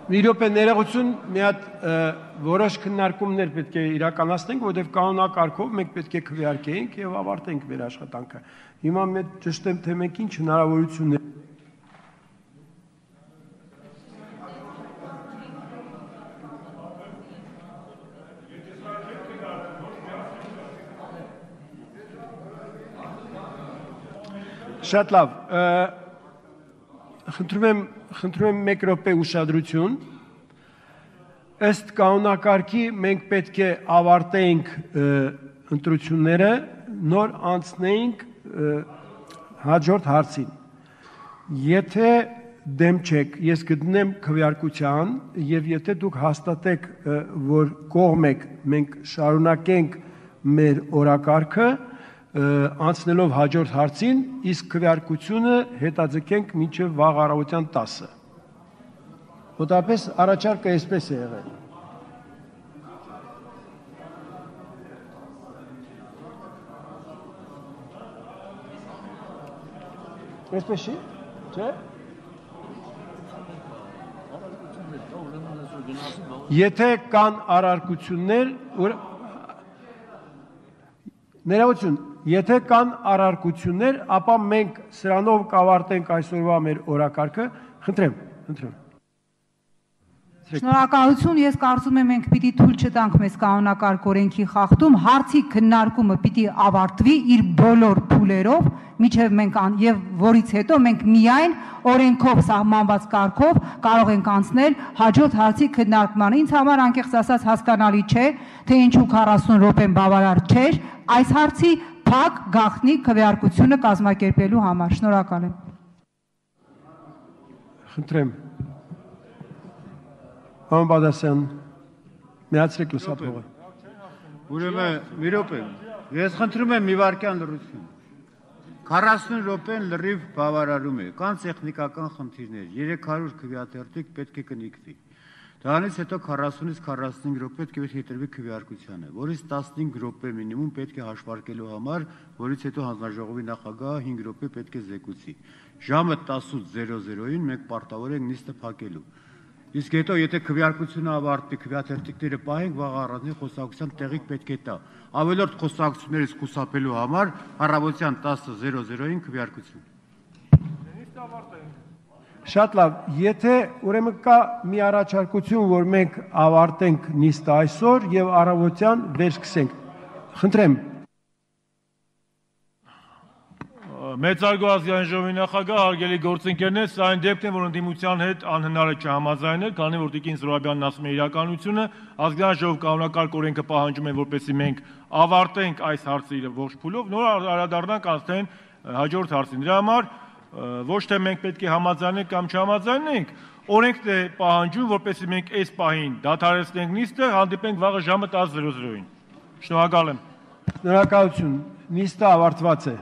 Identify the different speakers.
Speaker 1: Մի րոպե ներողություն, մի հատ որոշ քննարկումներ պետք է իրականացնենք, որովհետև կանոնակարգով մենք պետք է քվեարկեինք եւ ավարտենք մեր աշխատանքը։ Հիմա մենք ճշտեմ թե մենք ինչ հնարավորություններ Շատ լավ, խնդրում եմ մեկ րոպե ուշադրություն, ըստ կանոնակարգի մենք պետք է ավարտեինք ընտրությունները, նոր անցնեինք հաջորդ հարցին, եթե դեմ չեք, ես գտնեմ քվեարկության և եթե դուք հաստատեք, որ կողմ եք, մենք շարունակենք մեր օրակարգը, անցնելով հաջորդ հարցին, իսկ քվեարկությունը հետաձգենք մինչև վաղ առավոտյան 10-ը։ Մոտավորապես առաջարկը այսպես է եղել։ Այսպես չի, չէ՞։ Եթե կան առարկություններ, ներողություն, եթե կան առարկություններ, ապա մենք սրանով կավարտենք այսօրվա մեր օրակարգը, խնդրեմ։
Speaker 2: Շնորհակալություն, ես կարծում եմ մենք պիտի թույլ չտանք մեզ կանոնակարգ օրենքի խախտում, հարցի քննարկումը պիտի ավարտվի իր բոլոր փուլերով, միջև մենք եւ որից հետո մենք միայն օրենքով սահմանված կարգով կարող ենք անցնել հաջորդ հարցի քննարկմանը։ Ինձ համար անկեղծ ասած հասկանալի չէ, թե ինչու 40 րոպեն բավարար չէր այս հարցի փակ գաղտնի քվեարկությունը կազմակերպելու համար։ Շնորհակալ եմ։
Speaker 1: Խնդրեմ։ Պարոն Բադասյան, միացրեք լուսափողը։
Speaker 3: Ուրեմն, մի րոպե, ես խնդրում եմ մի վայրկյան լռություն։ 40 րոպեն լրիվ բավարարում է, կան տեխնիկական խնդիրներ, 300 քվեատերտիկ պետք է կնիկվի։ Դրանից հետո 40-ից 45 րոպե պետք է հետևի քվեարկությանը, որից 15 րոպե մինիմում պետք է հաշվարկելու համար, որից հետո հանձնաժողովի նախագահը 5 րոպե պետք է զեկուցի։ Ժամը 10:00-ին մենք պարտավոր ենք նիստը փակելու։ Իսկ հետո եթե քվեարկությունը ավարտվի, քվեատերտիկները պահենք, վաղ առավոտյան խոսակցության տեղիք պետք է տա։ Ավելորդ խոսակցություններից խուսափելու համար առավոտյան 10:00-ին քվեարկություն։
Speaker 1: Շատ լավ, եթե ուրեմն կա մի առաջարկություն, որ մենք ավարտենք նիստը այսօր եւ առավոտյան վերսկսենք։ Խնդրեմ։
Speaker 4: Մեծարգո ազգային ժողովի նախագահ, հարգելի գործընկերներ, սա այն դեպքն է, որ ընդդիմության հետ անհնար է չհամաձայնել, քանի որ Տիկին Զոհրաբյանն ասում է իրականությունը, ազգային ժողով կանոնակարգ օրենքը պահանջում է, որպեսզի մենք ավարտենք այս հարցը իր ողջ փուլով, նոր անդրադառնանք արդեն հաջորդ հարցին։ Դրա համար ոչ թե մենք պետք է համաձայնենք կամ չհամաձայնենք, օրենքն է պահանջում, որպեսզի մենք այս պահին դադարեցնենք նիստը, հանդիպենք վաղը ժամը 10:00-ին։ Շնորհակալ եմ։
Speaker 1: Շնորհակալություն, նիստը ավարտված է։